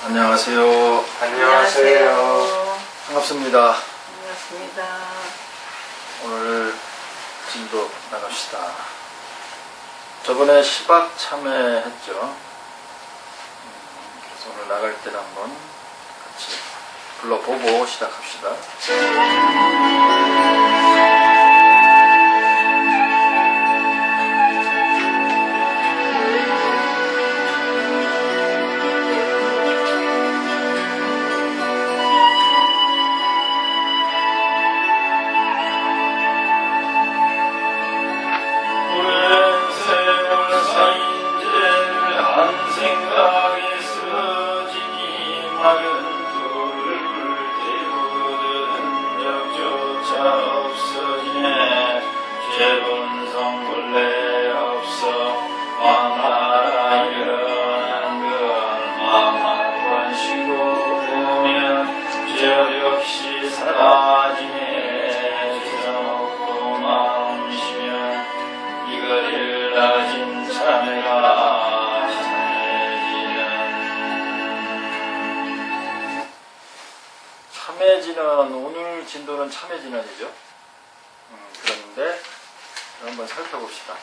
안녕하세요. 안녕하세요. 반갑습니다. 반갑습니다. 오늘 진도 나갑시다. 저번에 시박 참여했죠. 그래서 오늘 나갈 때를 한번 같이 불러보고 시작합시다. 참해진은 오늘 진도는 참해진언이죠. 그런데 한번 살펴봅시다.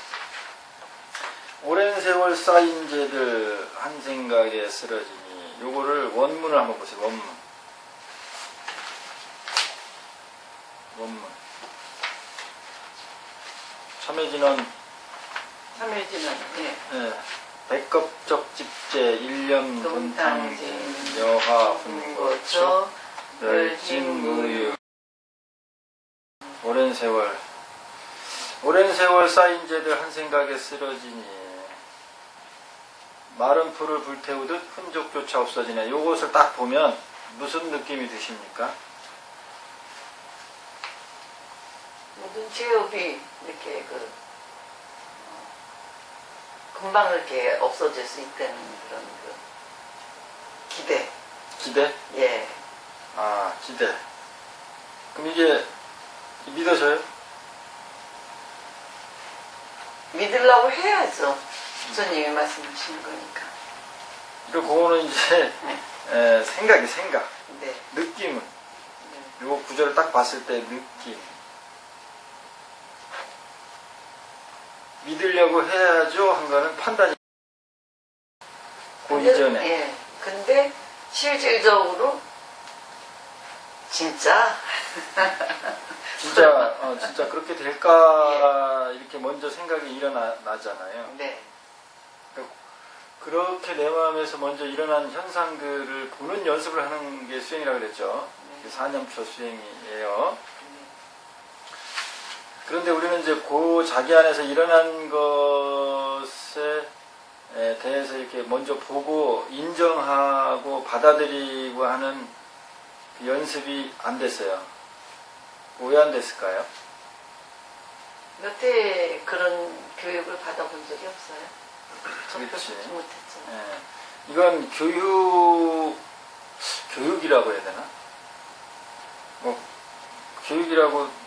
오랜 세월 쌓인 죄들 한 생각에 쓰러지니, 요거를 원문을 한번 보세요. 원문. 참해진언. 네. 백겁적 집제, 일념 돈탕진, 여하 훈고초, 멸진무유. 오랜 세월 쌓인 죄들 한 생각에 쓰러지니, 마른 풀을 불태우듯 흔적조차 없어지네. 요것을 딱 보면 무슨 느낌이 드십니까? 모든 죄업이 이렇게 금방 이렇게 없어질 수 있다는 그런 기대. 기대? 예. 아, 기대. 그럼 이게 믿어져요? 믿으려고 해야죠. 주님이 말씀하시는 거니까. 그거는 이제 생각. 네. 느낌은. 네. 요 구절을 딱 봤을 때 느낌. 믿으려고 해야죠 한 거는 판단이. 그 이전에. 예. 근데 실질적으로 진짜 그렇게 될까 이렇게 먼저 생각이 일어나잖아요. 네. 그렇게 내 마음에서 먼저 일어난 현상들을 보는 연습을 하는 게 수행이라고 그랬죠. 네. 4년표 수행이에요. 그런데 우리는 이제 그 자기 안에서 일어난 것에 대해서 이렇게 먼저 보고 인정하고 받아들이고 하는 그 연습이 안 됐어요. 왜 안 됐을까요? 여태 그런 교육을 받아본 적이 없어요. 그렇지. 못했죠. 이건 교육이라고 해야 되나? 교육이라고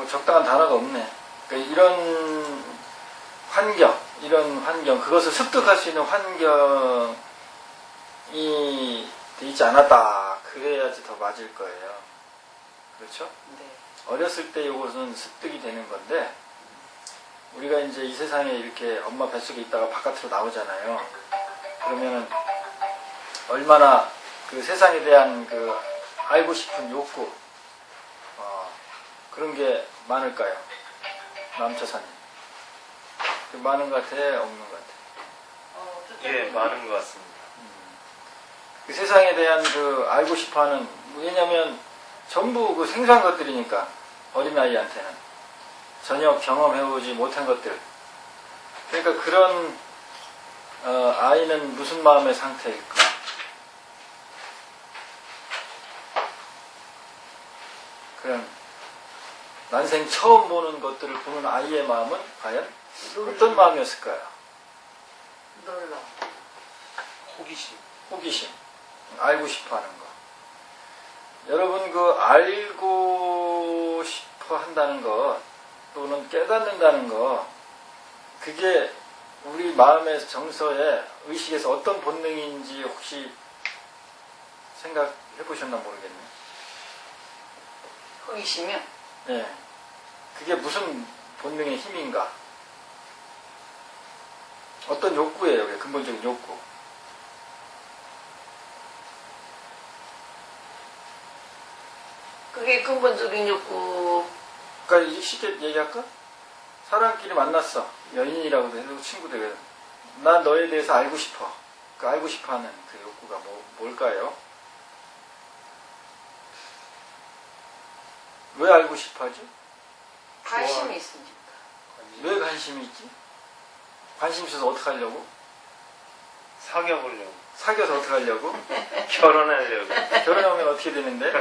적당한 단어가 없네. 그러니까 이런 환경, 그것을 습득할 수 있는 환경이 돼 있지 않았다. 그래야지 더 맞을 거예요. 그렇죠? 네. 어렸을 때 이것은 습득이 되는 건데, 우리가 이제 이 세상에 이렇게 엄마 뱃속에 있다가 바깥으로 나오잖아요. 그러면은 얼마나 그 세상에 대한 그 알고 싶은 욕구, 그런 게 많을까요? 남처사님. 많은 것 같아? 없는 것 같아? 예, 많은 것 같습니다. 그 세상에 대한 그 알고 싶어 하는, 왜냐면 전부 그 생소한 것들이니까, 어린아이한테는. 전혀 경험해보지 못한 것들. 그러니까 그런, 아이는 무슨 마음의 상태일까? 그런, 난생 처음 보는 것들을 보는 아이의 마음은 과연 어떤 마음이었을까요? 놀라. 호기심. 알고 싶어 하는 거. 여러분, 그 알고 싶어 한다는 것, 또는 깨닫는다는 것, 그게 우리 마음의 정서에, 의식에서 어떤 본능인지 혹시 생각해 보셨나 모르겠네. 호기심이요? 예. 그게 무슨 본능의 힘인가? 어떤 욕구예요, 그게 근본적인 욕구. 그게 근본적인 욕구. 그러니까 이제 쉽게 얘기할까? 사람끼리 만났어. 연인이라고도 해도 친구들. 난 너에 대해서 알고 싶어. 그 알고 싶어 하는 그 욕구가 뭘까요? 왜 알고 싶어 하지? 관심이 있으니까. 왜 관심이 있지? 관심 있어서 어떻게 하려고? 사귀어보려고. 사귀어서 어떻게 하려고? 결혼하려고. 결혼하면 어떻게 되는데?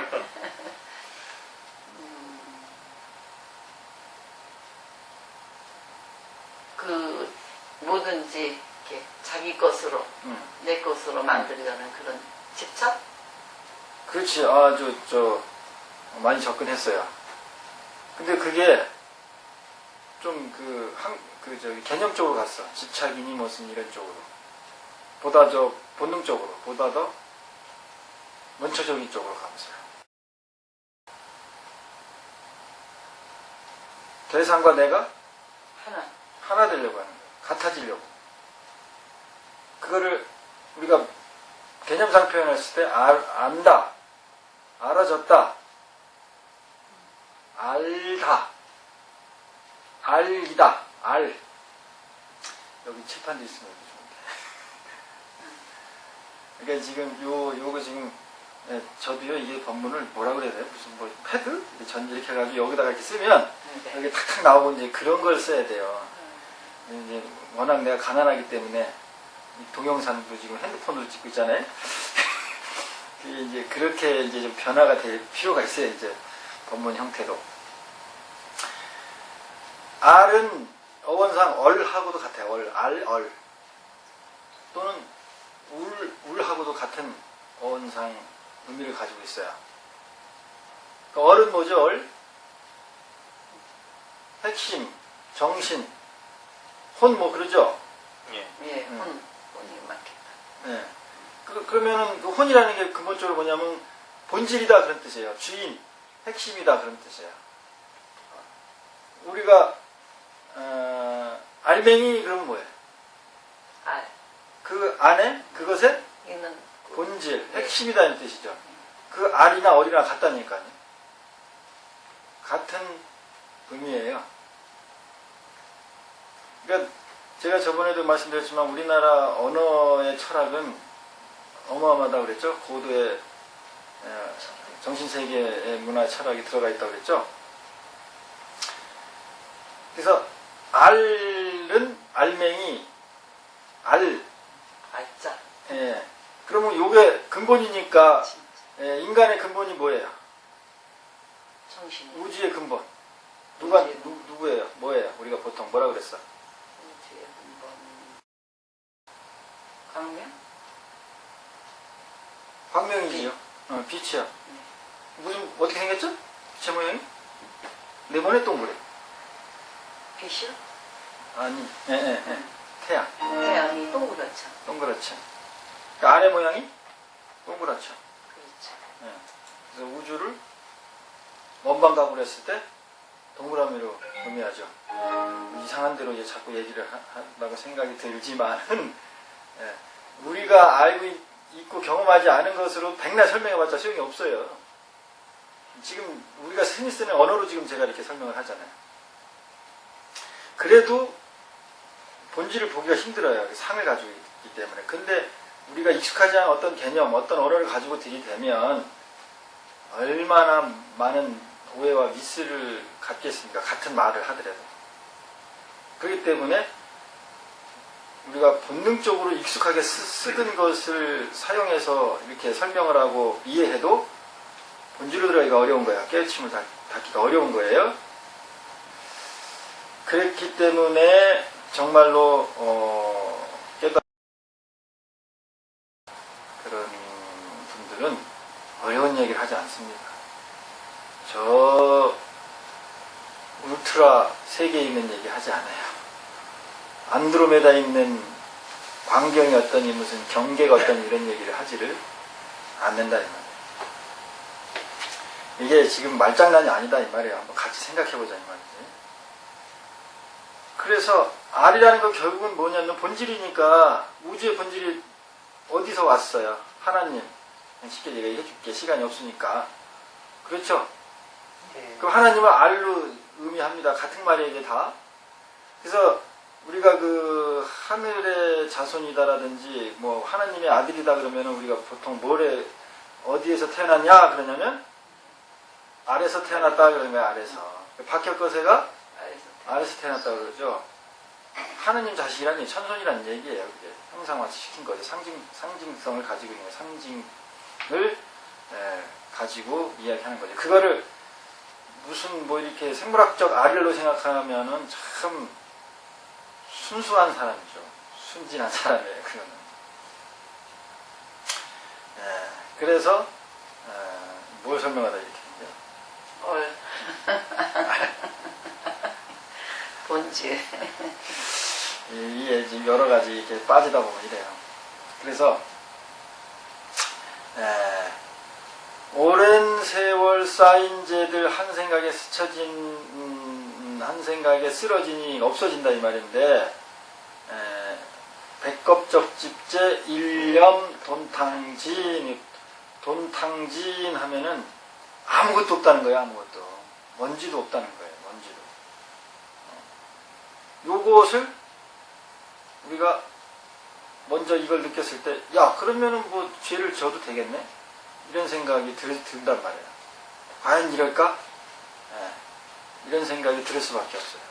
그 뭐든지 이렇게 자기 것으로 내 것으로 만들려는 그런 집착? 그렇지. 많이 접근했어요. 근데 그게 좀 개념적으로 갔어. 집착이니 무슨 이런 쪽으로. 보다 본능적으로, 보다 더 원초적인 쪽으로 가면서요. 대상과 내가 하나 되려고 하는 거예요. 같아지려고. 그거를 우리가 개념상 표현했을 때 안다, 알아졌다, 알다, 알이다, 여기 칠판도 있으면 좋은데. 그러니까 지금 요거 지금 저도요 이게 법문을 뭐라 그래야 돼요? 무슨 패드? 이렇게 해가지고 여기다가 이렇게 쓰면 여기 탁탁 나오고 이제 그런 걸 써야 돼요. 이제 워낙 내가 가난하기 때문에 이 동영상도 지금 핸드폰으로 찍고 있잖아요. 그게 이제 그렇게 이제 좀 변화가 될 필요가 있어요. 이제 법문 형태도. 알은 어원상 얼하고도 같아요. 얼. 또는 울하고도 같은 어원상 의미를 가지고 있어요. 그러니까 얼은 뭐죠? 얼? 핵심, 정신, 혼 그러죠? 예. 예, 혼이 많겠다. 예. 그러면은 그 혼이라는 게 근본적으로 뭐냐면 본질이다 그런 뜻이에요. 주인, 핵심이다 그런 뜻이에요. 우리가 알맹이 그러면 뭐예요? 그 안에 그것의 있는 본질, 핵심이다는 뜻이죠. 그 알이나 얼이나 같다니까요. 같은 의미예요. 그러니까 제가 저번에도 말씀드렸지만 우리나라 언어의 철학은 어마어마하다고 그랬죠. 고도의 정신세계의 문화 철학이 들어가 있다고 그랬죠. 그래서 알은 알맹이 알자. 예. 그러면 요게 근본이니까 인간의 근본이 뭐예요? 정신. 우주의 근본. 누구예요? 뭐예요? 우리가 보통 뭐라 그랬어? 우주의 근본. 광명? 광명이지요. 빛이요. 어떻게 생겼죠? 빛의 모양이? 네모네 동그래. 빛이요? 아니, 태양. 태양이 동그랗죠. 동그랗죠. 그 아래 모양이 동그랗죠. 그렇죠. 예. 그래서 우주를 원방각으로 했을 때 동그라미로 의미하죠. 이상한 대로 이제 자꾸 얘기를 한다고 생각이 들지만 예. 우리가 알고 있고 경험하지 않은 것으로 백날 설명해봤자 소용이 없어요. 지금 우리가 흔히 쓰는 언어로 지금 제가 이렇게 설명을 하잖아요. 그래도 본질을 보기가 힘들어요. 상을 가지고 있기 때문에. 근데 우리가 익숙하지 않은 어떤 개념, 어떤 언어를 가지고 들이대면 얼마나 많은 오해와 미스를 갖겠습니까? 같은 말을 하더라도. 그렇기 때문에 우리가 본능적으로 익숙하게 쓰던 것을 사용해서 이렇게 설명을 하고 이해해도 본질로 들어가기가 어려운 거야. 깨우침을 닫기가 어려운 거예요. 그랬기 때문에 정말로 깨닫는 그런 분들은 어려운 얘기를 하지 않습니다. 저 울트라 세계에 있는 얘기 하지 않아요. 안드로메다에 있는 광경이 어떠니 무슨 경계가 어떠니 이런 얘기를 하지를 안 된다 이 말이에요. 이게 지금 말장난이 아니다 이 말이에요. 한번 같이 생각해보자 이 말이지. 그래서 R이라는 건 결국은 뭐냐면 본질이니까 우주의 본질이 어디서 왔어요? 하나님. 쉽게 얘기해 줄게. 시간이 없으니까. 그렇죠? 네. 그럼 하나님은 R로 의미합니다. 같은 말이에요, 이게 다. 그래서 우리가 그 하늘의 자손이다라든지 뭐 하나님의 아들이다 그러면은 우리가 보통 어디에서 태어났냐 그러냐면 아래서 태어났다 그러는 거야, 아래서. 박혁거세가 아래서 태어났다 그러죠. 하느님 자식이라니 천손이라는 얘기예요. 그게 형상화 시킨 거죠. 상징성을 가지고 있는 상징을 가지고 이야기하는 거죠. 그거를 무슨 뭐 이렇게 생물학적 아리로 생각하면은 참 순수한 사람이죠. 순진한 사람이에요. 그거는. 그래서 뭘 설명하다 이렇게 올. 본질. 이게 지금 여러 가지 이렇게 빠지다 보면 이래요. 그래서 오랜 세월 쌓인 죄들 한 생각에 스쳐진 한 생각에 쓰러지니 없어진다 이 말인데 백겁적집제 일념 돈탕진 하면은 아무것도 없다는 거예요. 아무것도 먼지도 없다는 거예요. 먼지도. 요것을 우리가 먼저 이걸 느꼈을 때, 야, 그러면은 뭐 죄를 져도 되겠네? 이런 생각이 든단 말이에요. 과연 이럴까? 이런 생각이 들 수밖에 없어요.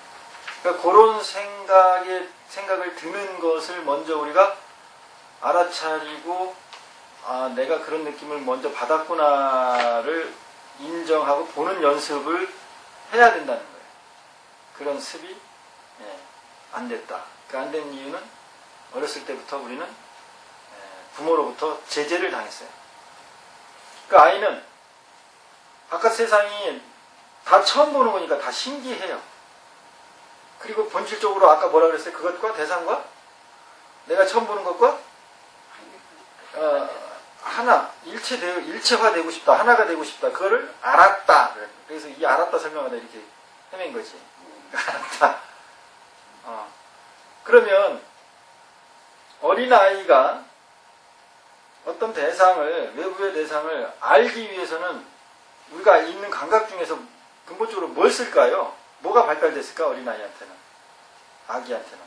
그러니까 그런 생각을 드는 것을 먼저 우리가 알아차리고, 아, 내가 그런 느낌을 먼저 받았구나를 인정하고 보는 연습을 해야 된다는 거예요. 그런 습이 안 됐다. 그 안 된 이유는 어렸을 때부터 우리는 부모로부터 제재를 당했어요. 그 아이는 바깥 세상이 다 처음 보는 거니까 다 신기해요. 그리고 본질적으로 아까 뭐라 그랬어요? 그것과 대상과 내가 처음 보는 것과 하나, 일체화되고 싶다. 하나가 되고 싶다. 그거를 알았다. 그래서 이 알았다 설명하다 이렇게 헤맨 거지. 알았다. 그러면 어린아이가 어떤 대상을, 외부의 대상을 알기 위해서는 우리가 있는 감각 중에서 근본적으로 뭘 쓸까요? 뭐가 발달됐을까? 어린아이한테는. 아기한테는.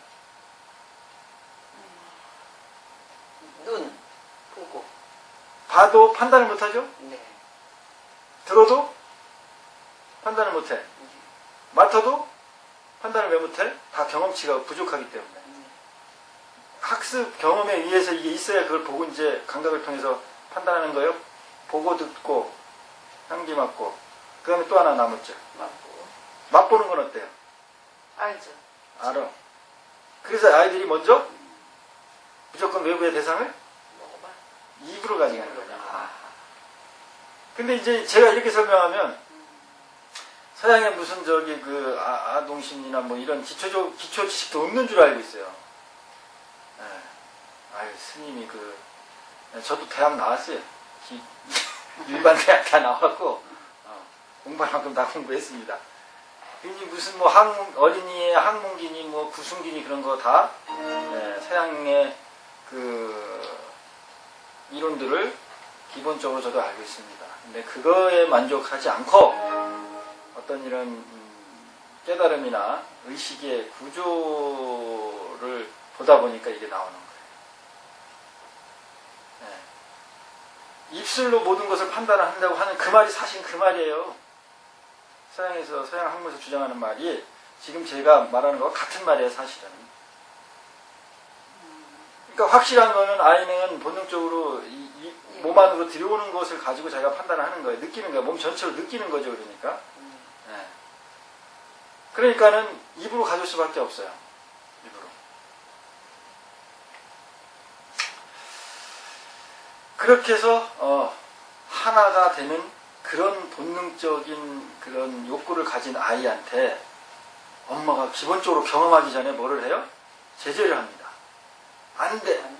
눈, 보고. 봐도 판단을 못하죠? 네. 들어도 판단을 못해. 맡아도 판단을 왜 못해? 다 경험치가 부족하기 때문에. 학습 경험에 의해서 이게 있어야 그걸 보고 이제 감각을 통해서 판단하는 거예요. 보고 듣고 향기 맡고 그 다음에 또 하나 남았죠. 맞고. 맛보는 건 어때요? 알죠. 알아. 그래서 아이들이 먼저 무조건 외부의 대상을 먹어봐. 입으로 가져가는 거죠. 근데 이제 제가 이렇게 설명하면 서양의 무슨 저기 그 아동심리나 뭐 이런 기초 지식도 없는 줄 알고 있어요. 아유, 스님이 저도 대학 나왔어요. 일반 대학 다 나왔고, 공부할 만큼 다 공부했습니다. 이니 무슨 뭐 어린이의 학문기니 뭐 구순기니 그런 거 다, 서양의 그 이론들을 기본적으로 저도 알고 있습니다. 근데 그거에 만족하지 않고, 어떤 이런 깨달음이나 의식의 구조를 보다 보니까 이게 나오는 거예요. 입술로 모든 것을 판단을 한다고 하는 그 말이 사실 그 말이에요. 서양 학문에서 주장하는 말이 지금 제가 말하는 거와 같은 말이에요, 사실은. 그러니까 확실한 거는 아이는 본능적으로 몸 안으로 들여오는 것을 가지고 자기가 판단을 하는 거예요. 느끼는 거예요. 몸 전체로 느끼는 거죠, 그러니까. 그러니까는 입으로 가질 수밖에 없어요. 입으로. 그렇게 해서 하나가 되는 그런 본능적인 그런 욕구를 가진 아이한테 엄마가 기본적으로 경험하기 전에 뭐를 해요? 제재를 합니다. 안 돼.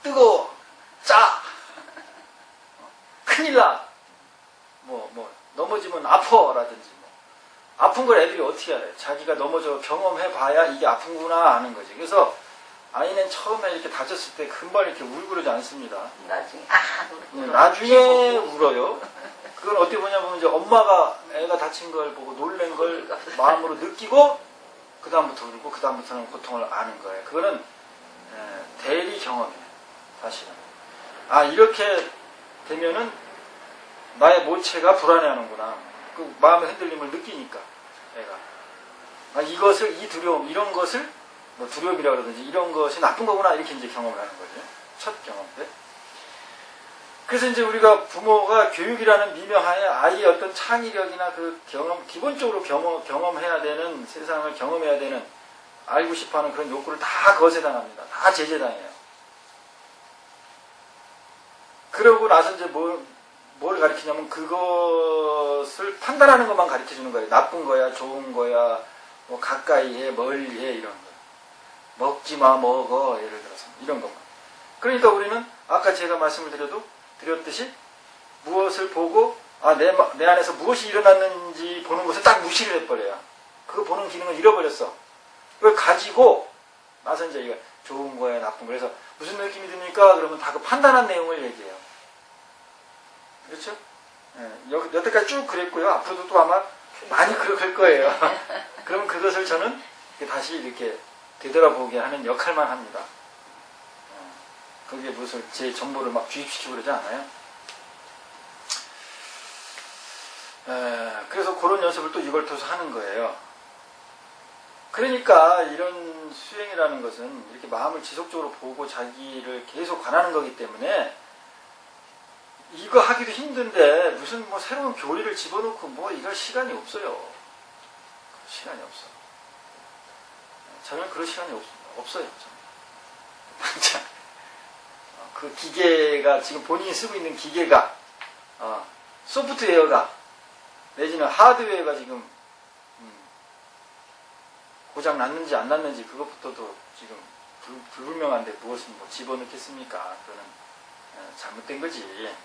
뜨거워. 짜. 큰일 나. 넘어지면 아파라든지 아픈 걸 애들이 어떻게 알아요? 자기가 넘어져 경험해봐야 이게 아픈구나 아는 거지. 그래서 아이는 처음에 이렇게 다쳤을 때 금방 이렇게 울고 그러지 않습니다. 나중에 나중에 울어요. 그건 어떻게 보냐면 이제 엄마가 애가 다친 걸 보고 놀란 걸 마음으로 느끼고 그 다음부터 울고 그 다음부터는 고통을 아는 거예요. 그거는 대리 경험이에요. 사실은. 이렇게 되면은 나의 모체가 불안해하는구나. 그 마음의 흔들림을 느끼니까 애가 이 두려움 이런 것을 두려움이라 그러든지 이런 것이 나쁜 거구나 이렇게 이제 경험을 하는 거죠. 첫 경험 때. 그래서 이제 우리가 부모가 교육이라는 미명하에 아이의 어떤 창의력이나 그 경험 기본적으로 경험해야 되는 세상을 경험해야 되는 알고 싶어하는 그런 욕구를 다 거세당합니다. 다 제재당해요. 그러고 나서 이제 뭘 가르치냐면 그것을 판단하는 것만 가르쳐 주는 거예요. 나쁜 거야, 좋은 거야, 가까이 해, 멀리 해 이런 거. 먹지 마, 먹어 예를 들어서 이런 것만. 그러니까 우리는 아까 제가 말씀을 드렸듯이 무엇을 보고 내 안에서 무엇이 일어났는지 보는 것을 딱 무시를 해버려요. 그거 보는 기능을 잃어버렸어. 그걸 가지고 나서 이제 이거 좋은 거야, 나쁜 거. 그래서 무슨 느낌이 듭니까? 그러면 다 그 판단한 내용을 얘기해요. 그렇죠? 여태까지 쭉 그랬고요. 앞으로도 또 아마 많이 그럴 거예요. 그러면 그것을 저는 다시 이렇게 되돌아보게 하는 역할만 합니다. 거기에 무슨 제 정보를 막 주입시키고 그러지 않아요. 그래서 그런 연습을 또 이걸 통해서 하는 거예요. 그러니까 이런 수행이라는 것은 이렇게 마음을 지속적으로 보고 자기를 계속 관하는 거기 때문에 이거 하기도 힘든데 무슨 새로운 교리를 집어넣고 이럴 시간이 없어요. 시간이 없어. 저는 그럴 시간이 없어요. 저는. 그 기계가 지금 본인이 쓰고 있는 기계가 소프트웨어가 내지는 하드웨어가 지금 고장 났는지 안 났는지 그것부터도 지금 불분명한데 무엇을 집어넣겠습니까? 그거는 잘못된 거지.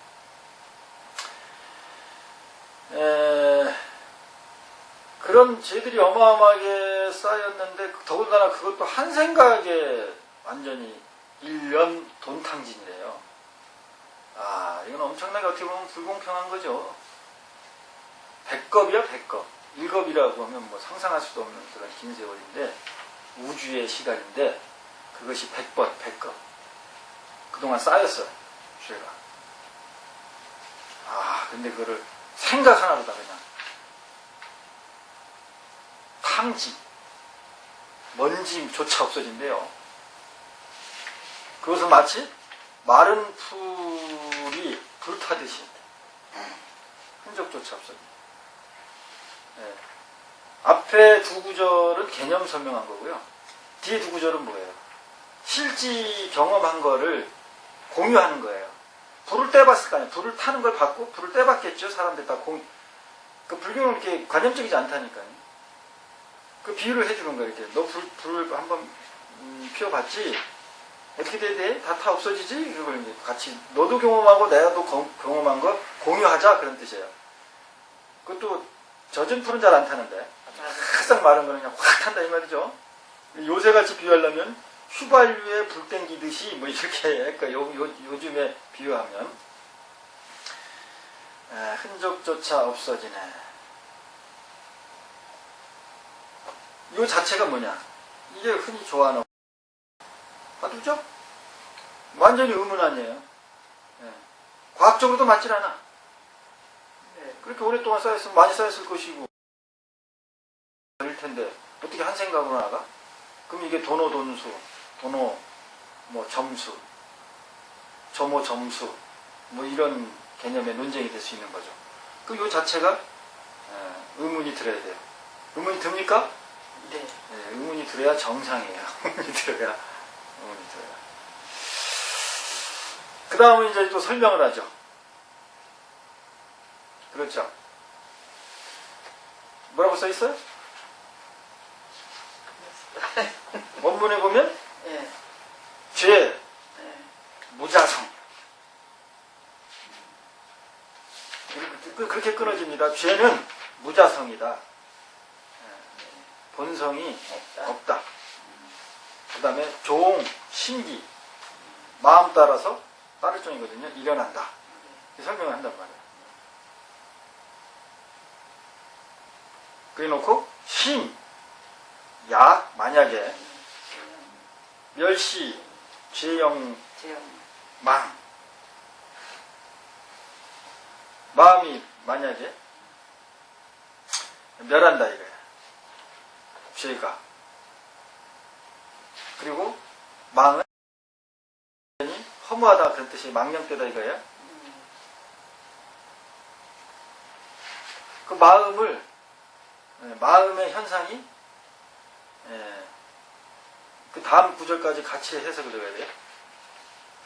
그런 죄들이 어마어마하게 쌓였는데 더군다나 그것도 한 생각에 완전히 일념 돈탕진이래요. 이건 엄청나게 어떻게 보면 불공평한 거죠. 100겁이야 100겁. 1겁이라고 하면 상상할 수도 없는 그런 긴 세월인데 우주의 시간인데 그것이 100번 100겁. 그동안 쌓였어요. 죄가. 근데 그거를 생각 하나로다 그냥 탕진 먼지조차 없어진대요. 그것은 마치 마른 풀이 불타듯이 흔적조차 없어진다. 앞에 두 구절은 개념 설명한 거고요. 뒤에 두 구절은 뭐예요? 실제 경험한 거를 공유하는 거예요. 불을 떼봤을 거 아니에요. 불을 타는 걸 봤고 불을 떼봤겠죠. 사람들 다 그 불교는 이렇게 관념적이지 않다니까요. 그 비유를 해주는 거예요. 이렇게 너 불을 한번 피워봤지? 어떻게 돼? 다 없어지지? 이걸 이제 같이 너도 경험하고 내가도 경험한 거 공유하자 그런 뜻이에요. 그것도 젖은 풀은 잘 안 타는데 항상 마른 거는 그냥 확 탄다 이 말이죠. 요새같이 비유하려면 휘발유에 불 땡기듯이 이렇게 그러니까 요즘에 비유하면 흔적조차 없어지네. 이 자체가 뭐냐? 이게 흔히 좋아하는 화두죠? 완전히 의문 아니에요. 과학적으로도 맞질 않아. 그렇게 오랫동안 쌓였으면 많이 쌓였을 것이고 일 텐데 어떻게 한 생각으로 나가? 그럼 이게 돈수, 점수, 점수 이런 개념의 논쟁이 될 수 있는 거죠. 이 자체가 의문이 들어야 돼요. 의문이 듭니까? 네. 의문이 들어야 정상이에요. 의문이 들어야. 그 다음은 이제 또 설명을 하죠. 그렇죠. 뭐라고 써 있어요? 원문에 보면 죄, 무자성. 그렇게 끊어집니다. 죄는 무자성이다. 본성이 없다. 그 다음에 종, 신기, 마음 따라서 따를 종이거든요. 일어난다. 설명을 한단 말이에요. 그래 놓고 심, 야, 만약에 멸시, 죄영, 망, 마음이 만약에 멸한다 이거야. 죄가. 그리고 망은 허무하다 그런 뜻이 망령되다 이거예요. 그 마음의 현상이 그 다음 구절까지 같이 해석을 해야 돼요.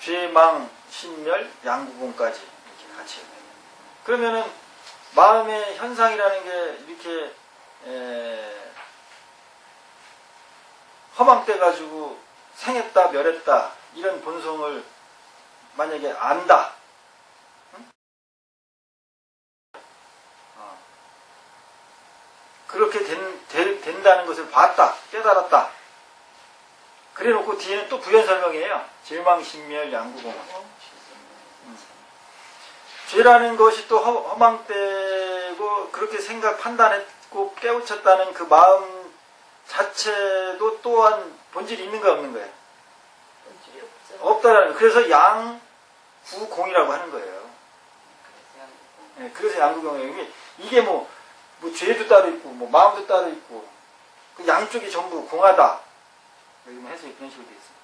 죄망, 신멸, 양구공까지 이렇게 같이 해야 돼요. 그러면은 마음의 현상이라는 게 이렇게 허망돼 가지고 생했다 멸했다 이런 본성을 만약에 안다. 응? 그렇게 된다는 것을 봤다 깨달았다. 그래 놓고 뒤에는 또 부연 설명이에요. 죄망신멸 양구공. 죄라는 것이 또 허망되고 그렇게 생각 판단했고 깨우쳤다는 그 마음 자체도 또한 본질이 있는가 없는 거예요? 본질이 없죠. 없다라는 거예요. 그래서 양구공이라고 하는 거예요. 네, 그래서 양구공이에요. 이게 뭐 죄도 따로 있고 뭐 마음도 따로 있고 그 양쪽이 전부 공하다. 여기 뭐 해석이 그런 식으로 되어 있어요.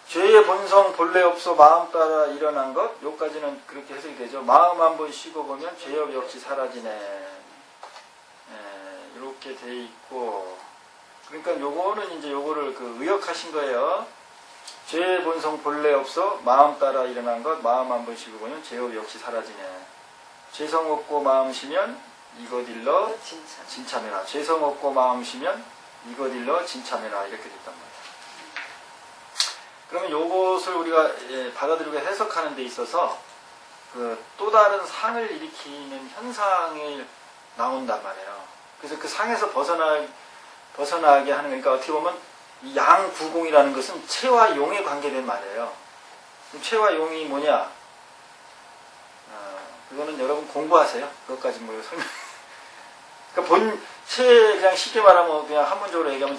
죄의 본성 본래 없어 마음 따라 일어난 것 요까지는 그렇게 해석이 되죠. 마음 한번 쉬고 보면 죄업 역시 사라지네. 이렇게 돼 있고 그러니까 요거는 이제 요거를 의역하신 거예요. 죄의 본성 본래 없어 마음 따라 일어난 것 마음 한번 쉬고 보면 죄업 역시 사라지네. 죄성 없고 마음 쉬면 이것 일러 진참해라. 죄성 없고 마음 쉬면 이것 일러 진참해라. 이렇게 됐단 말이에요. 그러면 요것을 우리가 받아들이고 해석하는 데 있어서 또 다른 상을 일으키는 현상이 나온단 말이에요. 그래서 그 상에서 벗어나게 하는 거니까 어떻게 보면 이 양구공이라는 것은 체와 용에 관계된 말이에요. 그럼 체와 용이 뭐냐? 그거는 여러분 공부하세요. 그것까지 뭐 설명. 그러니까 그냥 쉽게 말하면 그냥 한문적으로 얘기하면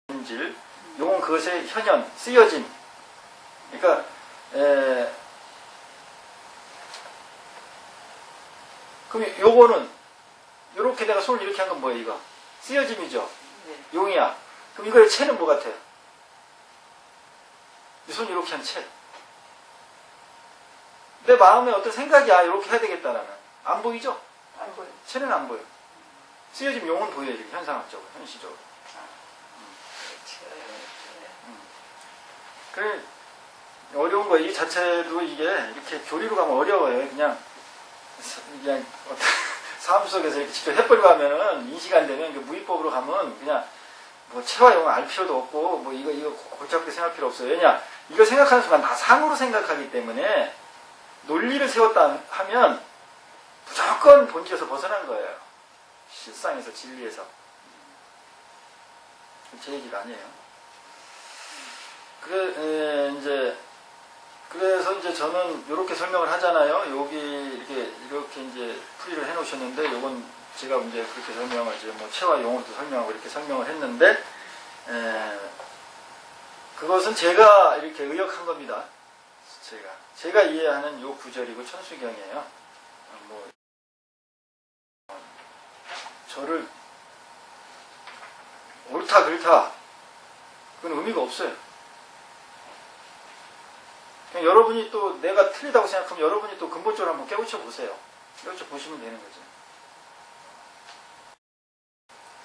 본질. 용은 그것의 현현, 쓰여짐. 그러니까 그럼 요거는 요렇게 내가 손을 이렇게 한 건 뭐예요? 이거 쓰여짐이죠. 네. 용이야. 그럼 이거의 체는 뭐 같아요? 이 손 이렇게 한 채. 내 마음에 어떤 생각이야 이렇게 해야 되겠다라는 안 보이죠? 안 보여. 체는 안 보여. 쓰여짐 용은 보여요. 현상학적으로, 현시적으로. 그래 어려운 거 이 자체도 이게 이렇게 교리로 가면 어려워요. 그냥 삶 속에서 이렇게 직접 해버리고 하면은 인식 안 되면 무위법으로 가면 그냥 뭐 체와 용을 알 필요도 없고 뭐 이거 골치 아프게 생각할 필요 없어요. 왜냐 이거 생각하는 순간 다 상으로 생각하기 때문에 논리를 세웠다 하면 무조건 본질에서 벗어난 거예요. 실상에서 진리에서. 제 얘기가 아니에요. 그래서 이제 저는 이렇게 설명을 하잖아요. 여기 이렇게 이제 풀이를 해 놓으셨는데, 요건 제가 이제 그렇게 설명을 이제 뭐 체와 용어도 설명하고 이렇게 설명을 했는데, 그것은 제가 이렇게 의역한 겁니다. 제가 이해하는 요 구절이고 천수경이에요. 저를 옳다 그렇다 그건 의미가 없어요. 그냥 여러분이 또 내가 틀리다고 생각하면 여러분이 또 근본적으로 한번 깨우쳐 보세요. 깨우쳐 보시면 되는 거죠.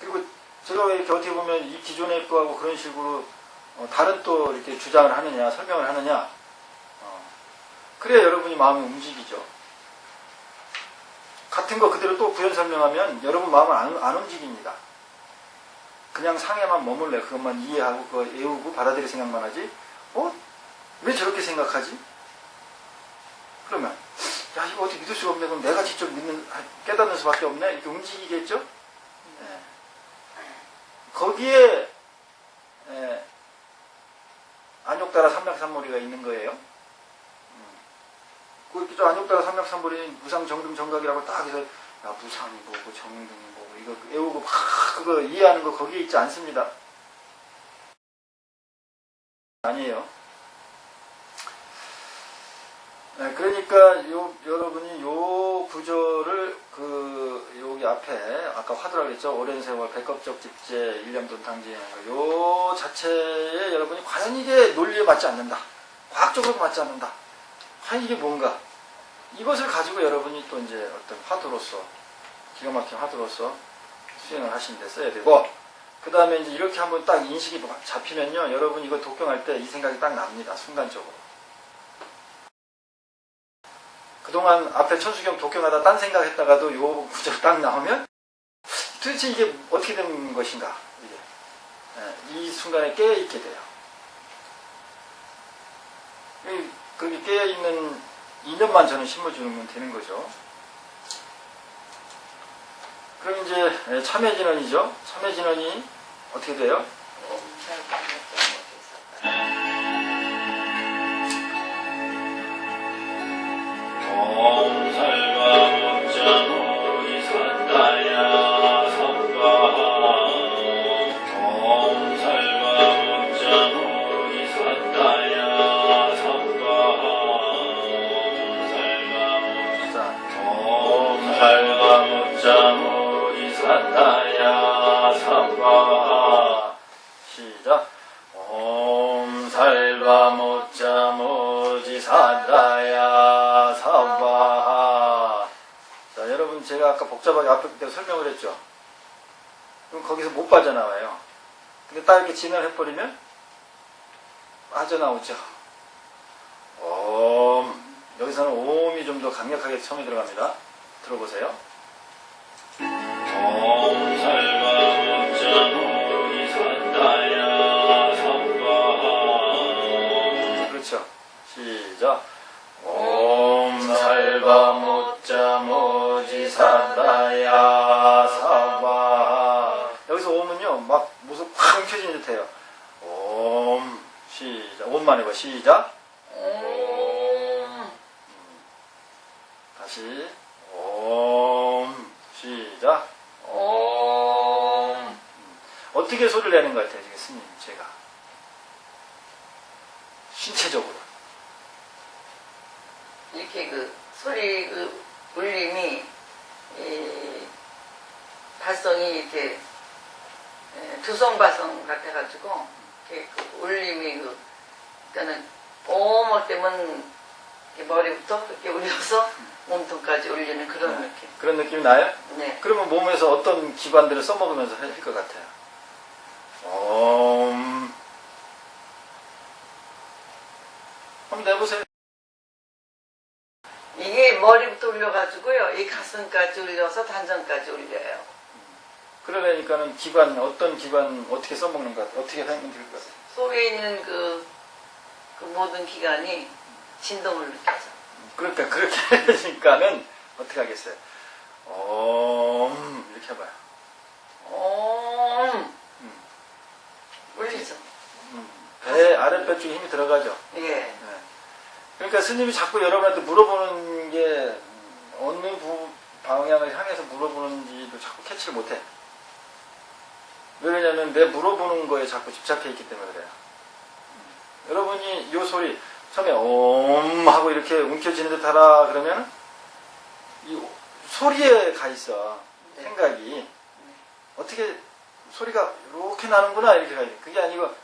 그리고 제가 왜 이렇게 어떻게 보면 이 기존의 거하고 그런 식으로 다른 또 이렇게 주장을 하느냐 설명을 하느냐 그래야 여러분이 마음이 움직이죠. 같은 거 그대로 또 구현 설명하면 여러분 마음은 안 움직입니다. 그냥 상에만 머물래. 그것만 이해하고 그거 애우고 받아들일 생각만 하지 왜 저렇게 생각하지? 그러면 야 이거 어떻게 믿을 수가 없네. 그럼 내가 직접 깨닫는 수밖에 없네. 이렇게 움직이겠죠? 예. 거기에 안욕따라 삼맥삼모리가 있는 거예요. 그 안욕따라 삼맥삼모리 무상정등정각이라고 딱 해서 야 무상이 뭐고 정등이 뭐고 이거 외우고 막 그거 이해하는 거 거기에 있지 않습니다. 아니에요. 그러니까 여러분이 요 구조를 여기 앞에 아까 화두라 그랬죠. 오랜 세월 백겁적 집제 일념돈 당지하는 요 자체에 여러분이 과연 이게 논리에 맞지 않는다. 과학적으로 맞지 않는다. 과연 이게 뭔가? 이것을 가지고 여러분이 또 이제 어떤 화두로서 기가 막힌 화두로서 수행을 하시는 데 써야 되고 그 다음에 이제 이렇게 한번 딱 인식이 잡히면요. 여러분 이거 독경할 때 이 생각이 딱 납니다. 순간적으로. 그동안 앞에 천수경 독경하다 딴 생각했다가도 요 구절 딱 나오면 도대체 이게 어떻게 된 것인가 이게. 이 순간에 깨어있게 돼요. 그렇게 깨어있는 인연만 저는 심어주면 되는 거죠. 그럼 이제 참회진언이죠. 참회진언이 어떻게 돼요? 옴 살과목자모니 산다야 삼가 옴 살과목자모니 산다야 삼가 옴 살과목자모니 산다야 삼가 시작. 옴 살과목자모지 산다야 삼바. 자, 여러분 제가 아까 복잡하게 앞에 때 설명을 했죠. 그럼 거기서 못 빠져나와요. 근데 딱 이렇게 진행을 해버리면 빠져나오죠. 여기서는 옴이 좀 더 강력하게 처음에 들어갑니다. 들어보세요. 옴 살과목자모니 산다야 삼바. 그렇죠. 시작. 옴 살과목자모지 산다야 삼바. 여기서 옴은요, 막 무슨 확 움켜진 듯 해요. 옴, 시작. 옴만 해봐. 시작. 다시. 옴, 시작. 어떻게 소리를 내는 것 같아요, 지금 스님, 제가. 신체적으로. 이렇게 소리 울림이 발성이 이렇게 두성발성 같아가지고 이렇게 울림이 그러니까는 할 때면 머리부터 이렇게 울려서 몸통까지 울리는 그런 느낌. 그런 느낌이 나요? 네. 그러면 몸에서 어떤 기관들을 써먹으면서 할 것 같아요? 한번 내보세요. 이게 머리부터 울려가지고요. 이 가슴까지 울려서 단전까지 울려요. 그러니까는 어떤 기관, 어떻게 써먹는 것 같아요? 어떻게 하면 될 것 같아요? 속에 있는 그 모든 기관이 진동을 느껴서. 그러니까, 그렇게 하니까는 어떻게 하겠어요? 이렇게 해봐요. 울리죠. 배 아랫배 쪽에 힘이 들어가죠? 예. 네. 그러니까 스님이 자꾸 여러분한테 물어보는 게 어느 방향을 향해서 물어보는지도 자꾸 캐치를 못해. 왜냐면 내 물어보는 거에 자꾸 집착해 있기 때문에 그래요. 여러분이 이 소리 처음에 하고 이렇게 움켜쥐는 듯 하라 그러면 이 소리에 가 있어. 네. 생각이 어떻게 소리가 이렇게 나는구나 이렇게 가야 돼. 그게 아니고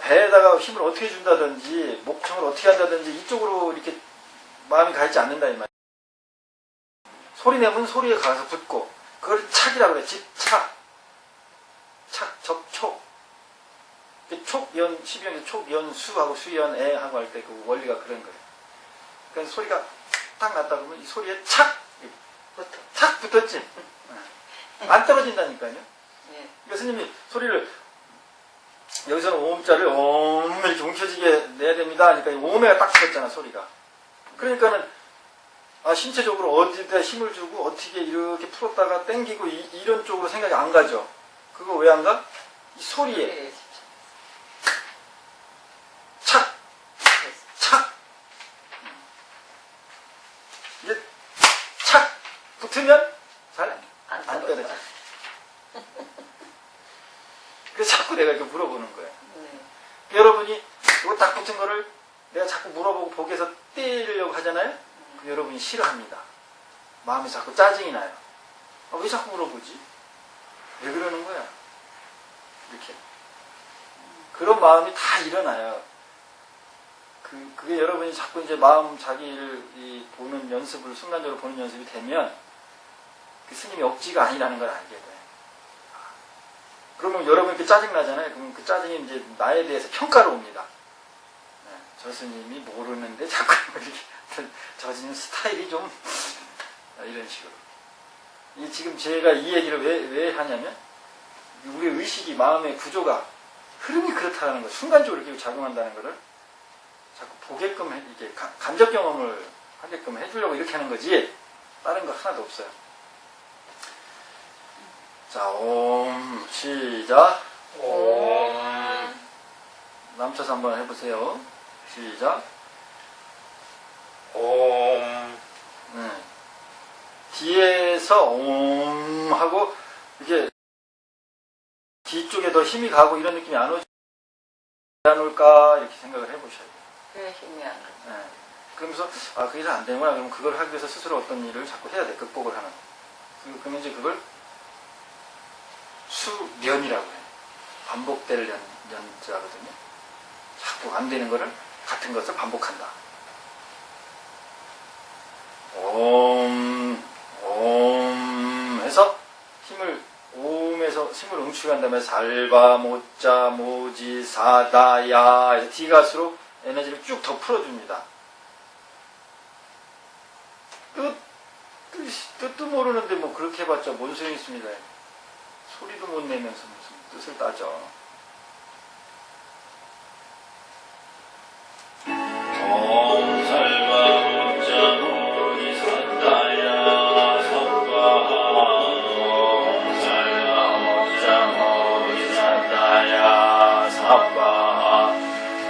배에다가 힘을 어떻게 준다든지 목청을 어떻게 한다든지 이쪽으로 이렇게 마음이 가 있지 않는다 이 말이야. 소리 내면 소리에 가서 붙고 그걸 착이라고 그래. 집착, 접촉. 촉, 연, 12연에서 촉, 연, 수하고 수연, 애하고 할 때 그 원리가 그런 거예요. 그래서 소리가 딱 났다 그러면 이 소리에 착 붙었지. 안 떨어진다니까요. 예. 그러니까 스님이 소리를 여기서는 오음자를 옴 이렇게 움켜쥐게 내야 됩니다. 그러니까 이 오음에가 딱 붙었잖아, 소리가. 그러니까는 신체적으로 어디다 힘을 주고 어떻게 이렇게 풀었다가 당기고 이런 쪽으로 생각이 안 가죠. 그거 왜 안 가? 이 소리에 네, 착! 착! 이게 착! 붙으면 잘 안 안 떨어져. 떨어져. 그래서 자꾸 내가 이렇게 물어보는 거예요. 네. 여러분이 이거 딱 붙은 거를 내가 자꾸 물어보고 보기에서 떼려고 하잖아요? 그럼 여러분이 싫어합니다. 마음이 자꾸 짜증이 나요. 왜 자꾸 물어보지? 왜 그러는 거야? 이렇게. 그런 마음이 다 일어나요. 그게 여러분이 자꾸 이제 마음 자기를 보는 연습을, 순간적으로 보는 연습이 되면 그 스님이 억지가 아니라는 걸 알게 돼요. 그러면 여러분 이렇게 짜증나잖아요. 그러면 그 짜증이 이제 나에 대해서 평가를 옵니다. 네, 저 스님이 모르는데 자꾸 이렇게, 저 스님 스타일이 좀, 이런 식으로. 지금 제가 이 얘기를 왜 하냐면, 우리의 의식이, 마음의 구조가, 흐름이 그렇다는 거, 순간적으로 이렇게 작용한다는 거를 자꾸 보게끔, 이렇게 간접 경험을 하게끔 해주려고 이렇게 하는 거지, 다른 거 하나도 없어요. 자, 옴, 시작. 옴. 남쳐서 한번 해보세요. 시작. 옴. 네. 뒤에서 옴 하고, 이게, 뒤쪽에 더 힘이 가고 이런 느낌이 안 오지, 안 올까, 이렇게 생각을 해보셔야 돼요. 왜 힘이 안 가? 네. 그러면서, 그게 잘 안 되는구나. 그럼 그걸 하기 위해서 스스로 어떤 일을 자꾸 해야 돼. 극복을 하는. 그러면 이제 그걸 수련이라고 해요. 반복될 연자거든요. 자꾸 안 되는 거를, 같은 것을 반복한다. 옴, 옴 해서 오음에서 힘을 응축한 다음에 살바, 모자, 모지, 사다, 야 해서 D 갈수록 에너지를 쭉 더 풀어줍니다. 뜻도 모르는데 뭐 그렇게 해봤자 뭔 소용이 있습니다. 소리도 못 내면서 무슨 뜻을 따져. 옴 살바 모자 모지 사다야 사바. 옴 살바 모자 모지 사다야 사바.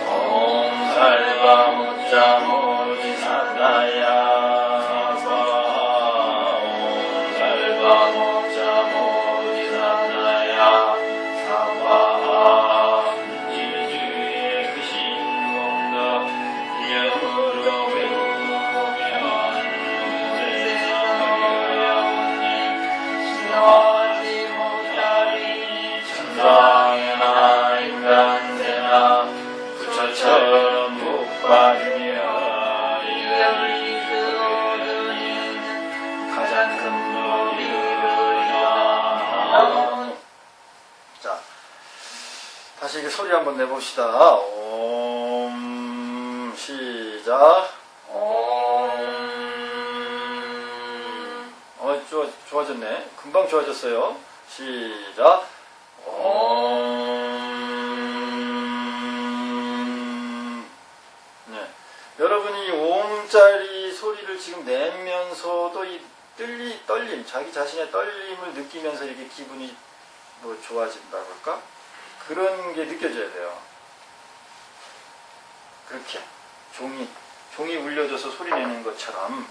옴 살바 모자 모지 사다야 사바. 옴 살바 모자 모지 사다야 사바. 지주의 그 신공덕 영으로 배우면 세상을 신하지 못하리. 천상이나 인간세나 부처처럼 복받으며 이별이 그르는 가장 큰 복이로다. 자, 다시 이게 소리 한번 내봅시다. 옴, 시작. 좋아졌네. 금방 좋아졌어요. 시작. 네. 여러분이 오음짜리 소리를 지금 내면서도 이 떨림, 자기 자신의 떨림을 느끼면서 이렇게 기분이 뭐 좋아진다고 할까? 그런 게 느껴져야 돼요. 그렇게. 종이 울려져서 소리 내는 것처럼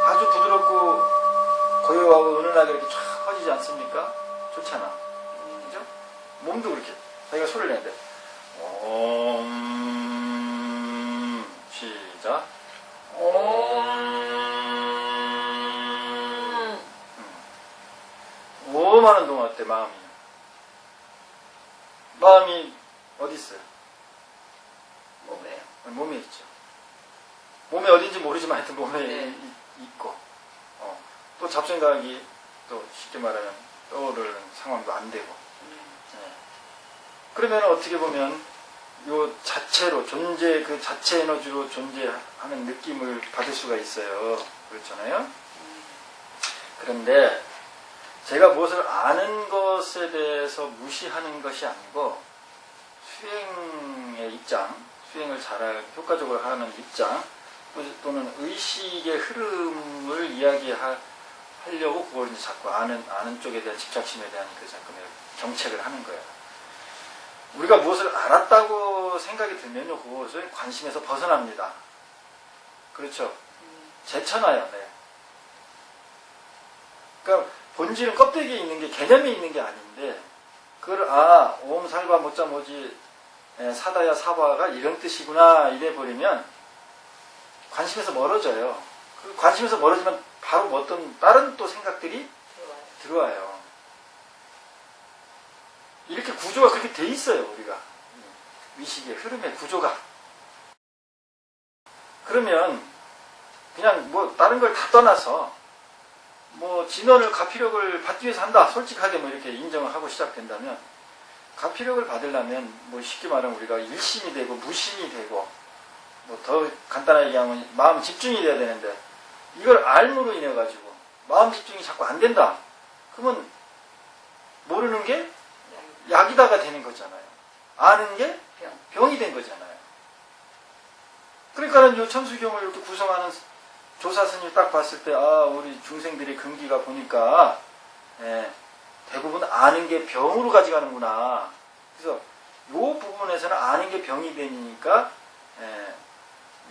아주 부드럽고 고요하고 은은하게 이렇게 쫙 퍼지지 않습니까? 좋잖아. 그죠? 몸도 그렇게. 자기가 소리를 내는데. 시작. 오음하는 동안 어때, 마음이? 마음이 어디 있어요? 몸에요. 몸에 있죠. 몸에 어딘지 모르지만 하여튼 몸에 네. 있고, 또 잡생각이 또 쉽게 말하면 떠오르는 상황도 안 되고. 네. 그러면 어떻게 보면 요 자체로 그 자체 에너지로 존재하는 느낌을 받을 수가 있어요. 그렇잖아요. 그런데 제가 무엇을 아는 것에 대해서 무시하는 것이 아니고 수행의 입장, 수행을 잘 효과적으로 하는 입장 또는 의식의 흐름을 이야기하려고 그걸 이제 자꾸 아는 쪽에 대한 집착심에 대한 그 자꾸 정책을 하는 거예요. 우리가 무엇을 알았다고 생각이 들면요, 그것을 관심에서 벗어납니다. 그렇죠? 제쳐놔요. 네. 그러니까 본질은 껍데기에 있는 게 개념이 있는 게 아닌데 그걸 옴 살바 모짜 모지 사다야 사바가 이런 뜻이구나 이래버리면 관심에서 멀어져요. 그 관심에서 멀어지면 바로 어떤 다른 또 생각들이 들어와요. 이렇게 구조가 그렇게 돼 있어요. 우리가 의식의 흐름의 구조가. 그러면 그냥 뭐 다른 걸 다 떠나서 뭐 진원을 가피력을 받기 위해서 한다. 솔직하게 뭐 이렇게 인정을 하고 시작된다면 가피력을 받으려면 뭐 쉽게 말하면 우리가 일심이 되고 무심이 되고 뭐 더 간단하게 얘기하면 마음 집중이 돼야 되는데 이걸 알므로 인해 가지고 마음 집중이 자꾸 안 된다. 그러면 모르는 게 약이다가 되는 거잖아요. 아는 게 병이 된 거잖아요. 그러니까는 이 천수경을 이렇게 구성하는 조사스님 딱 봤을 때 우리 중생들의 근기가 보니까 대부분 아는 게 병으로 가져가는구나. 그래서 이 부분에서는 아는 게 병이 되니까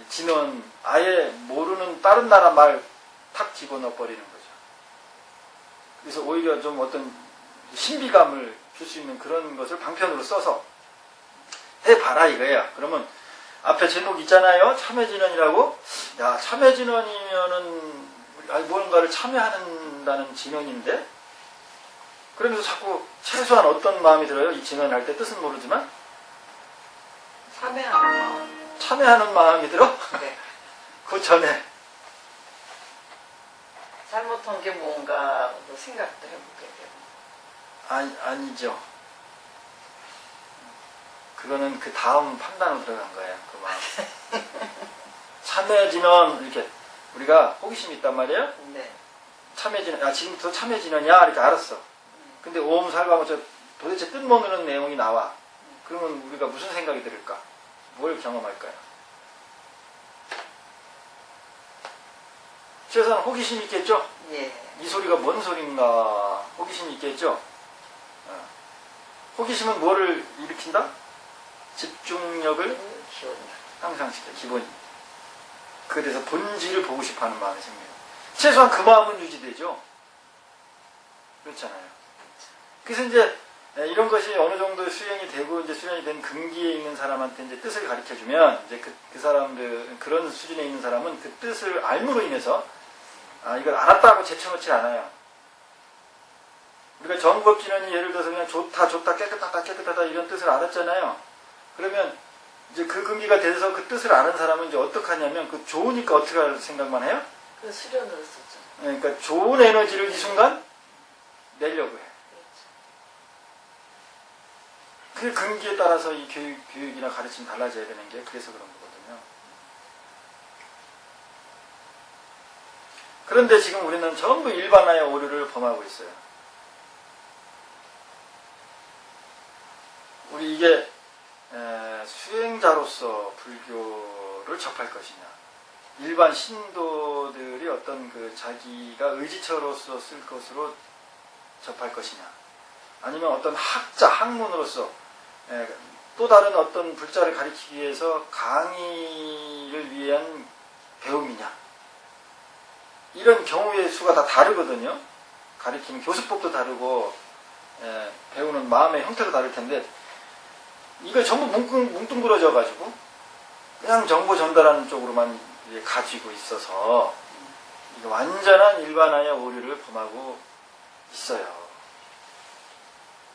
진원 아예 모르는 다른 나라 말 탁 집어넣어 버리는 거죠. 그래서 오히려 좀 어떤 신비감을 줄 수 있는 그런 것을 방편으로 써서 해봐라 이거예요. 그러면 앞에 제목 있잖아요. 참회진언이라고. 야, 참회진언이면은 무언가를 참여한다는 진언인데 그러면서 자꾸 최소한 어떤 마음이 들어요? 이 진언을 할 때 뜻은 모르지만 참회하는 마음. 참여하는 마음이 들어? 네. 그 전에 잘못한 게 뭔가 생각도 해보게 되고. 아니죠. 그거는 그 다음 판단으로 들어간 거예요. 그 마음. 참회진언 이렇게 우리가 호기심이 있단 말이에요. 네. 참회진언, 지금부터 참회진언이야 이렇게 알았어. 근데 오음 살바모처 도대체 뜻모르는 내용이 나와. 그러면 우리가 무슨 생각이 들을까? 뭘 경험할까요? 최소한 호기심이 있겠죠? 예. 이 소리가 뭔 소린가? 호기심이 있겠죠? 호기심은 뭐를 일으킨다? 집중력을 향상시켜, 기본이. 그래서 본질을 보고 싶어 하는 마음이 생겨요. 최소한 그 마음은 유지되죠? 그렇잖아요. 그래서 이제 이런 것이 어느 정도 수행이 되고 이제 수행이 된 근기에 있는 사람한테 이제 뜻을 가르쳐 주면 이제 그 사람들, 그런 수준에 있는 사람은 그 뜻을 알므로 인해서 이걸 알았다고 제쳐놓지 않아요. 우리가 정법진언이 예를 들어서 그냥 좋다, 깨끗하다 이런 뜻을 알았잖아요. 그러면 이제 그 근기가 돼서 그 뜻을 아는 사람은 이제 어떻게 하냐면 그 좋으니까 어떻게 할 생각만 해요? 그 수련을 썼죠. 그러니까 좋은 에너지를 이 순간 내려고 해. 그 근기에 따라서 이 교육이나 가르침이 달라져야 되는 게 그래서 그런 거거든요. 그런데 지금 우리는 전부 일반화의 오류를 범하고 있어요. 우리 이게 수행자로서 불교를 접할 것이냐, 일반 신도들이 어떤 그 자기가 의지처로서 쓸 것으로 접할 것이냐, 아니면 어떤 학자, 학문으로서 또 다른 어떤 불자를 가리키기 위해서 강의를 위한 배움이냐, 이런 경우의 수가 다 다르거든요. 가리키는 교수법도 다르고 배우는 마음의 형태도 다를 텐데 이걸 전부 뭉뚱그려져 가지고 그냥 정보 전달하는 쪽으로만 가지고 있어서 이게 완전한 일반화의 오류를 범하고 있어요.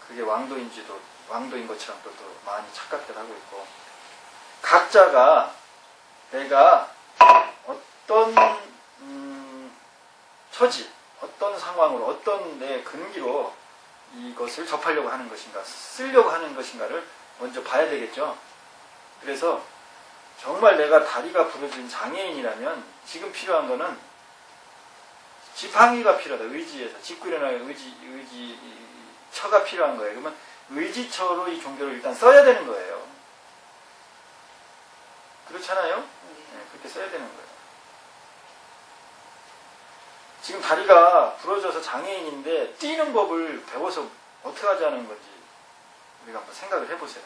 그게 왕도인 것처럼 또 많이 착각들 하고 있고, 각자가 내가 어떤 처지, 어떤 상황으로, 어떤 내 근기로 이것을 접하려고 하는 것인가, 쓰려고 하는 것인가를 먼저 봐야 되겠죠. 그래서 정말 내가 다리가 부러진 장애인이라면 지금 필요한 거는 지팡이가 필요하다. 의지에서 짚고 일어나는 처가 필요한 거예요. 그러면 의지처로 이 종교를 일단 써야 되는 거예요. 그렇잖아요? 네, 그렇게 써야 되는 거예요. 지금 다리가 부러져서 장애인인데 뛰는 법을 배워서 어떻게 하자는 건지 우리가 한번 생각을 해보세요.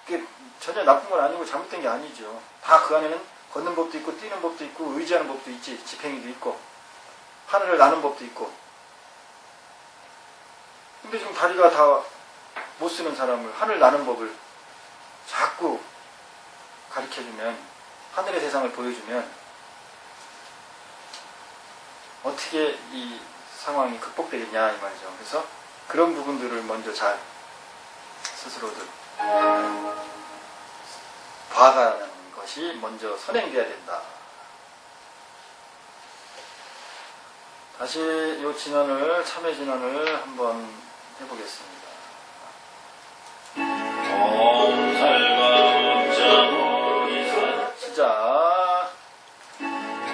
그게 전혀 나쁜 건 아니고 잘못된 게 아니죠. 다 그 안에는 걷는 법도 있고 뛰는 법도 있고 의지하는 법도 있지. 지팽이도 있고 하늘을 나는 법도 있고. 근데 지금 다리가 다 못 쓰는 사람을 하늘 나는 법을 자꾸 가르쳐주면, 하늘의 세상을 보여주면 어떻게 이 상황이 극복되겠냐 이 말이죠. 그래서 그런 부분들을 먼저 잘 스스로들 봐가는 것이 먼저 선행돼야 된다. 다시 이 진언을, 참회 진언을 한번 해보겠습니다. 옴 살가모짜모리사 시작.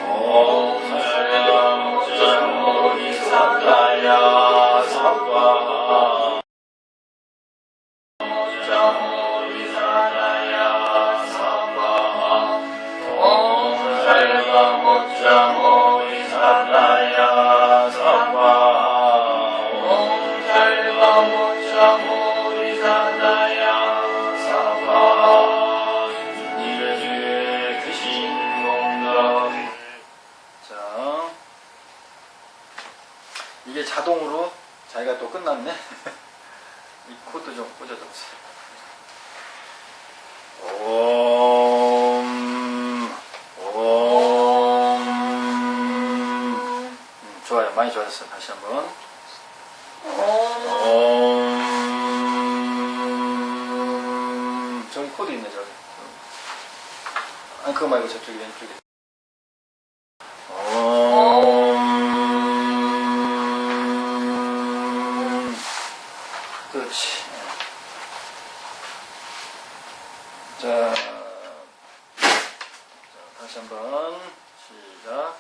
옴 살가모짜모리사다야 사바 모짜모리사다야 사바 옴 살가모짜모리사다야 사바 옴 살가모짜모리사다야 사바 이래 주의 크신 공덕. 자, 이게 자동으로 자기가 또 끝났네. 이 코드 좀 꽂아줘보세요. 좋아요. 많이 좋아졌어요. 다시 한번. 저기 코드 있네, 저기. 아니, 그거 말고 저쪽에, 왼쪽에. 그렇지. 자, 다시 한번 시작.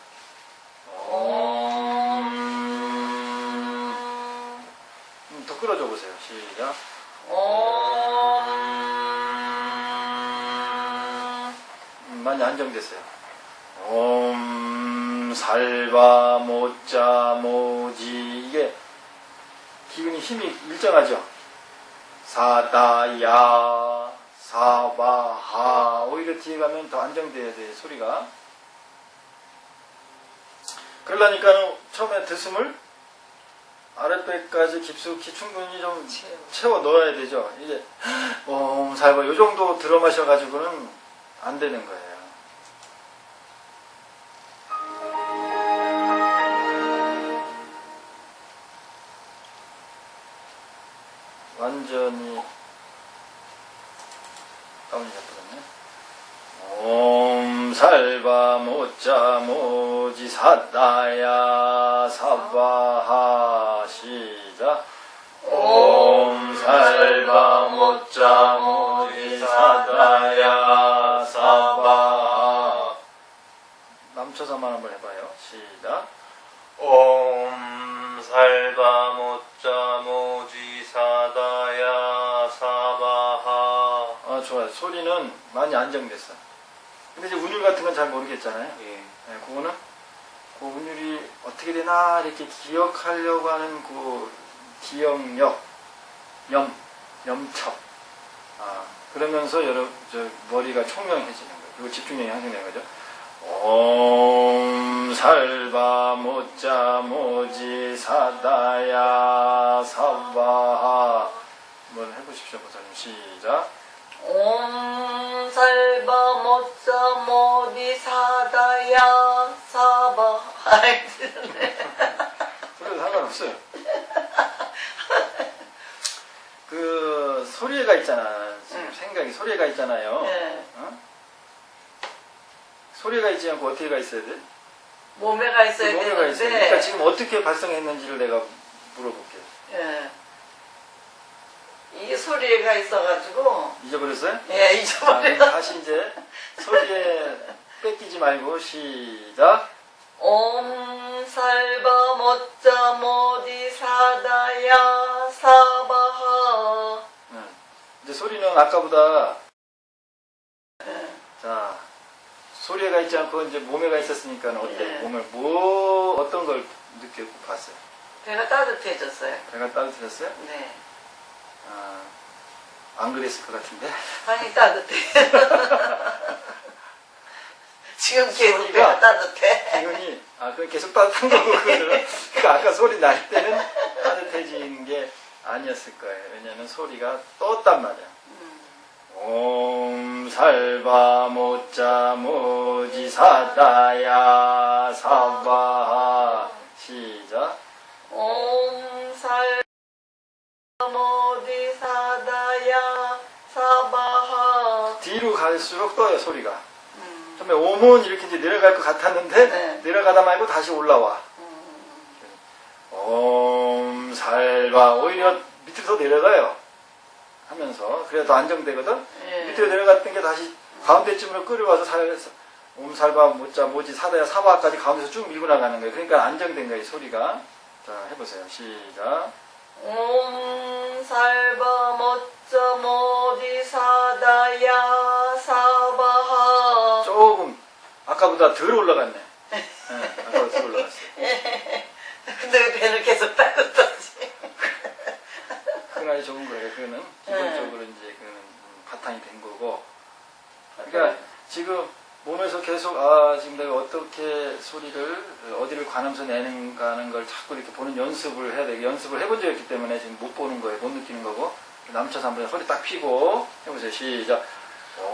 더 끌어줘 보세요. 시작. 많이 안정됐어요. 옴 살바 모짜 모지. 이게 기운이 힘이 일정하죠. 사다야 사바하. 오히려 뒤에 가면 더 안정돼야 돼, 소리가. 그러려니까 처음에 드숨을 아랫배까지 깊숙이 충분히 좀 채워 넣어야 되죠. 이제 살바 요 정도 들어 마셔가지고는 안 되는 거예요. 완전히 다운이 돼버렸네. 옴 살바 모짜 모지 사다야 사바하. 시작. 옴 살바 모짜 모지 사다야 사바하. 남쳐서만 한번 해봐요. 시작. 옴 살바 모짜 모지 사다야 사바하. 좋아요. 소리는 많이 안정됐어. 근데 이제 운율 같은 건 잘 모르겠잖아요. 예. 네, 그거는 그 운율이 어떻게 되나 이렇게 기억하려고 하는 그 기억력, 염척. 그러면서 머리가 총명해지는 거예요. 그리고 집중력이 향상되는 거죠. 옴 살바 모짜 모지 사다야 사바하. 한번 해보십시오, 보사님. 시작. 옴 살바 모짜 모디 사다야 사바. 아이, 그래도 상관없어요. 그 소리가 있잖아. 지금 생각이 소리가 있잖아요. 네. 어? 소리가 있지 않고 어떻게 가 있어야 돼? 몸에가 있어야 몸에가 있어요. 되는데. 그러니까 지금 어떻게 발생했는지를 내가 물어볼게요. 예. 이게 소리가 있어가지고. 잊어버렸어요? 예, 그럼 잊어버려. 다시 이제 소리에 뺏기지 말고 시작. 옴 살바 모짜 모디 사다야 사바하. 이제 소리는 아까보다 자 소리가 있지 않고 이제 몸에가 있었으니까 어때? 네. 몸을 어떤 걸 느꼈고 봤어요? 배가 따뜻해졌어요. 배가 따뜻해졌어요? 네. 안 그랬을 것 같은데. 방이 따뜻해. 지금 계속 배가 따뜻해. 기운이 그건 계속 따뜻한 거고 그거는 그러니까 아까 소리 날 때는 따뜻해진 게 아니었을 거예요. 왜냐하면 소리가 떴단 말이야. 옴 살바 모짜 모지 사다야 사바 시작. 옴 살바 모디 사다야 사바하. 뒤로 갈수록 떠요 소리가. 처음에 옴은 이렇게 이제 내려갈 것 같았는데 네. 내려가다 말고 다시 올라와. 옴 살바 오히려 밑으로 더 내려가요. 하면서 그래야 더 안정되거든. 예. 밑으로 내려갔던 게 다시 가운데쯤으로 끌어와서 옴 살바 모짜 모지 사다야 사바까지 가운데서 쭉 밀고 나가는 거예요. 그러니까 안정된 거예요 소리가. 자 해보세요. 시작. 옴 살바 모짜 모디 사다야 사바하. 조금 아까보다 덜 올라갔네. 아까보다 덜 올라갔어요. 근데 왜 배를 계속 따뜻하지? 그건 아주 좋은 거예요. 그거는 기본적으로 이제 그거는 바탕이 된 거고. 그러니까 지금 몸에서 계속 지금 내가 어떻게 소리를 어디를 관하면서 내는가 하는 걸 자꾸 이렇게 보는 연습을 해야 되고 연습을 해본 적이 없기 때문에 지금 못 보는 거예요. 못 느끼는 거고. 남쳐서 한번 소리 딱 피고 해보세요. 시작.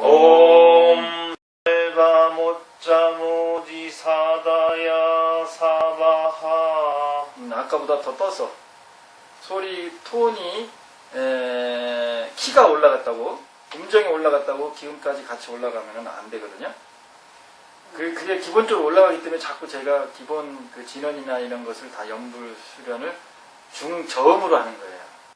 옴 살바 모짜 모지 사다야 사바하. 아까보다 더 떴어. 소리 톤이 키가 올라갔다고 음정이 올라갔다고 기음까지 같이 올라가면 안 되거든요. 그게 기본적으로 올라가기 때문에 자꾸 제가 기본 그 진원이나 이런 것을 다 연불 수련을 중저음으로 하는 거예요.